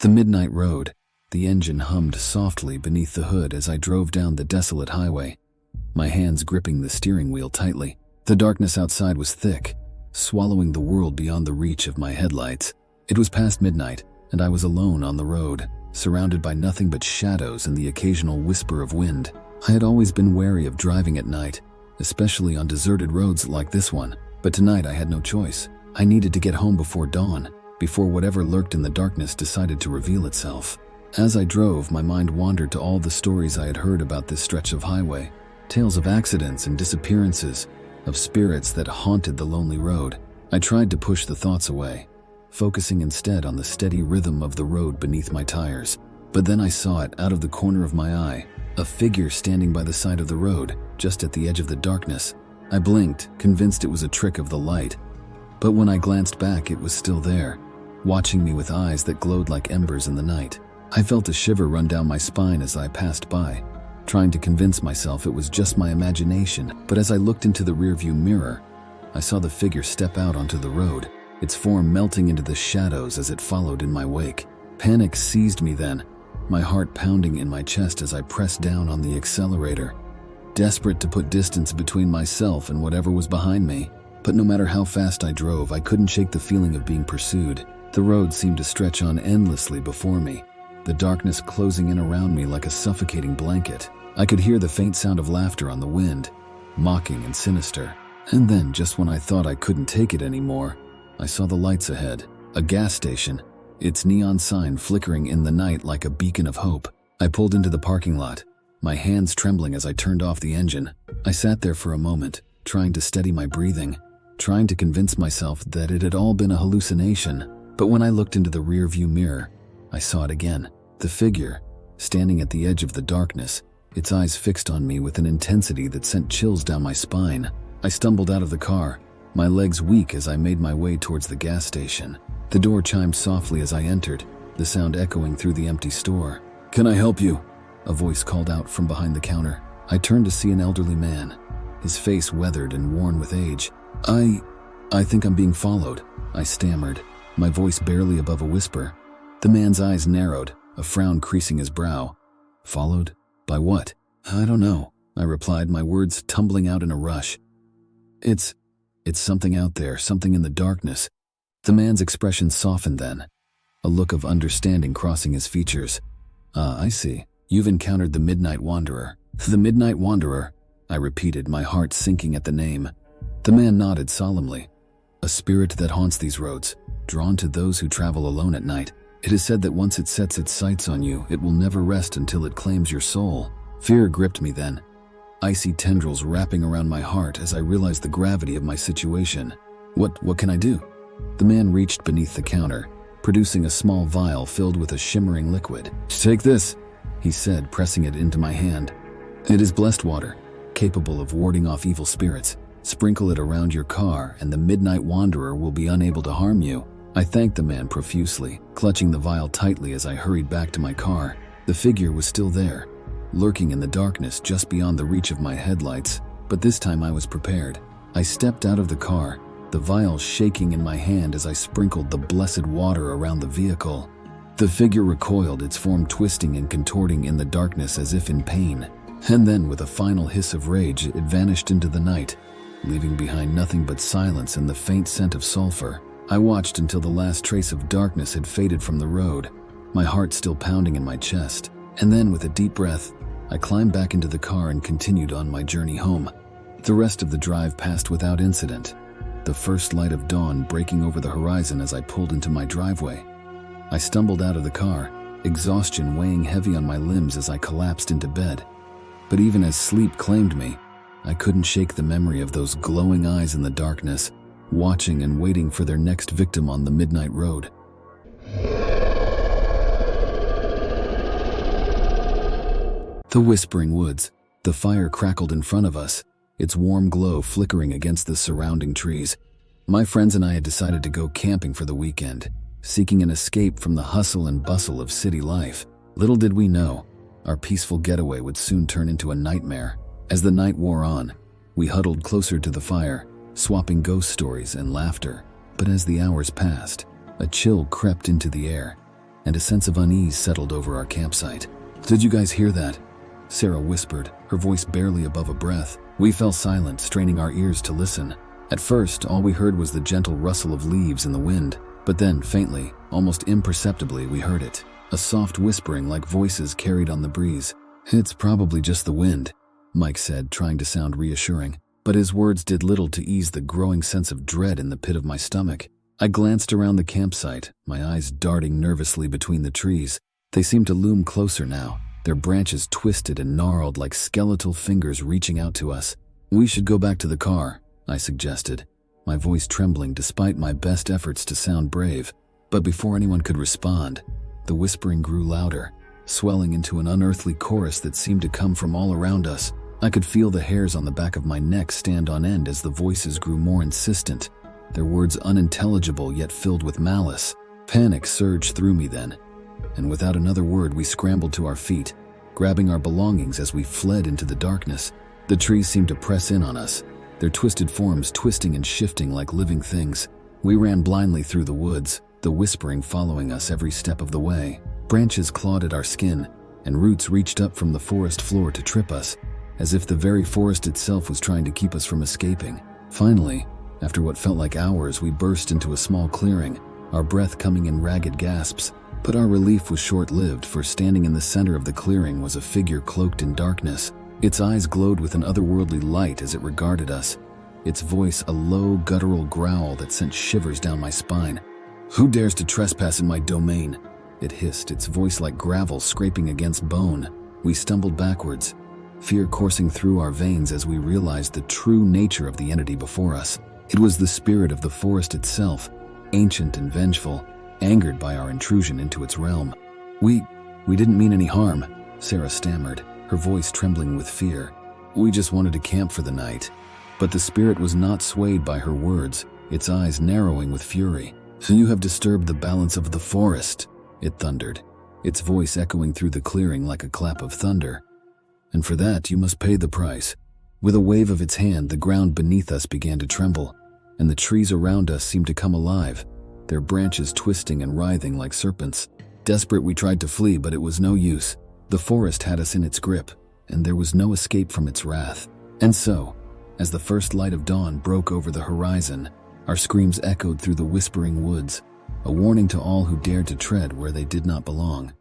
The midnight road. The engine hummed softly beneath the hood as I drove down the desolate highway, my hands gripping the steering wheel tightly. The darkness outside was thick, swallowing the world beyond the reach of my headlights. It was past midnight, and I was alone on the road, surrounded by nothing but shadows and the occasional whisper of wind. I had always been wary of driving at night, especially on deserted roads like this one, but tonight I had no choice. I needed to get home before dawn, before whatever lurked in the darkness decided to reveal itself. As I drove, my mind wandered to all the stories I had heard about this stretch of highway, tales of accidents and disappearances, of spirits that haunted the lonely road. I tried to push the thoughts away, focusing instead on the steady rhythm of the road beneath my tires. But then I saw it out of the corner of my eye, a figure standing by the side of the road, just at the edge of the darkness. I blinked, convinced it was a trick of the light. But when I glanced back, it was still there, watching me with eyes that glowed like embers in the night. I felt a shiver run down my spine as I passed by, trying to convince myself it was just my imagination. But as I looked into the rearview mirror, I saw the figure step out onto the road, its form melting into the shadows as it followed in my wake. Panic seized me then, my heart pounding in my chest as I pressed down on the accelerator, desperate to put distance between myself and whatever was behind me. But no matter how fast I drove, I couldn't shake the feeling of being pursued. The road seemed to stretch on endlessly before me, the darkness closing in around me like a suffocating blanket. I could hear the faint sound of laughter on the wind, mocking and sinister. And then, just when I thought I couldn't take it anymore, I saw the lights ahead, a gas station, its neon sign flickering in the night like a beacon of hope. I pulled into the parking lot, my hands trembling as I turned off the engine. I sat there for a moment, trying to steady my breathing, trying to convince myself that it had all been a hallucination. But when I looked into the rearview mirror, I saw it again. The figure, standing at the edge of the darkness, its eyes fixed on me with an intensity that sent chills down my spine. I stumbled out of the car, my legs weak as I made my way towards the gas station. The door chimed softly as I entered, the sound echoing through the empty store. "Can I help you?" a voice called out from behind the counter. I turned to see an elderly man, his face weathered and worn with age. I think I'm being followed," I stammered, my voice barely above a whisper. The man's eyes narrowed, a frown creasing his brow. "Followed? By what?" "I don't know," I replied, my words tumbling out in a rush. It's something out there, something in the darkness." The man's expression softened then, a look of understanding crossing his features. I see. You've encountered the Midnight Wanderer." "The Midnight Wanderer?" I repeated, my heart sinking at the name. The man nodded solemnly. "A spirit that haunts these roads, drawn to those who travel alone at night. It is said that once it sets its sights on you, it will never rest until it claims your soul." Fear gripped me then, icy tendrils wrapping around my heart as I realized the gravity of my situation. What can I do?" The man reached beneath the counter, producing a small vial filled with a shimmering liquid. "Take this," he said, pressing it into my hand. "It is blessed water, capable of warding off evil spirits. Sprinkle it around your car and the Midnight Wanderer will be unable to harm you." I thanked the man profusely, clutching the vial tightly as I hurried back to my car. The figure was still there, lurking in the darkness just beyond the reach of my headlights, but this time I was prepared. I stepped out of the car, the vial shaking in my hand as I sprinkled the blessed water around the vehicle. The figure recoiled, its form twisting and contorting in the darkness as if in pain. And then, with a final hiss of rage, it vanished into the night, leaving behind nothing but silence and the faint scent of sulfur. I watched until the last trace of darkness had faded from the road, my heart still pounding in my chest. And then, with a deep breath, I climbed back into the car and continued on my journey home. The rest of the drive passed without incident, the first light of dawn breaking over the horizon as I pulled into my driveway. I stumbled out of the car, exhaustion weighing heavy on my limbs as I collapsed into bed. But even as sleep claimed me, I couldn't shake the memory of those glowing eyes in the darkness, watching and waiting for their next victim on the midnight road. The whispering woods. The fire crackled in front of us, its warm glow flickering against the surrounding trees. My friends and I had decided to go camping for the weekend, seeking an escape from the hustle and bustle of city life. Little did we know, our peaceful getaway would soon turn into a nightmare. As the night wore on, we huddled closer to the fire, swapping ghost stories and laughter. But as the hours passed, a chill crept into the air, and a sense of unease settled over our campsite. "Did you guys hear that?" Sarah whispered, her voice barely above a breath. We fell silent, straining our ears to listen. At first, all we heard was the gentle rustle of leaves in the wind, but then, faintly, almost imperceptibly, we heard it. A soft whispering like voices carried on the breeze. "It's probably just the wind," Mike said, trying to sound reassuring. But his words did little to ease the growing sense of dread in the pit of my stomach. I glanced around the campsite, my eyes darting nervously between the trees. They seemed to loom closer now, their branches twisted and gnarled like skeletal fingers reaching out to us. "We should go back to the car," I suggested, my voice trembling despite my best efforts to sound brave. But before anyone could respond, the whispering grew louder, swelling into an unearthly chorus that seemed to come from all around us. I could feel the hairs on the back of my neck stand on end as the voices grew more insistent, their words unintelligible yet filled with malice. Panic surged through me then, and without another word we scrambled to our feet, grabbing our belongings as we fled into the darkness. The trees seemed to press in on us, their twisted forms twisting and shifting like living things. We ran blindly through the woods, the whispering following us every step of the way. Branches clawed at our skin, and roots reached up from the forest floor to trip us, as if the very forest itself was trying to keep us from escaping. Finally, after what felt like hours, we burst into a small clearing, our breath coming in ragged gasps. But our relief was short-lived, for standing in the center of the clearing was a figure cloaked in darkness. Its eyes glowed with an otherworldly light as it regarded us, its voice a low, guttural growl that sent shivers down my spine. "Who dares to trespass in my domain?" it hissed, its voice like gravel scraping against bone. We stumbled backwards, fear coursing through our veins as we realized the true nature of the entity before us. It was the spirit of the forest itself, ancient and vengeful, angered by our intrusion into its realm. We didn't mean any harm," Sarah stammered, her voice trembling with fear. "We just wanted to camp for the night." But the spirit was not swayed by her words, its eyes narrowing with fury. "So you have disturbed the balance of the forest," it thundered, its voice echoing through the clearing like a clap of thunder. "And for that you must pay the price." With a wave of its hand, the ground beneath us began to tremble, and the trees around us seemed to come alive, their branches twisting and writhing like serpents. Desperate, we tried to flee, but it was no use. The forest had us in its grip, and there was no escape from its wrath. And so, as the first light of dawn broke over the horizon, our screams echoed through the whispering woods, a warning to all who dared to tread where they did not belong.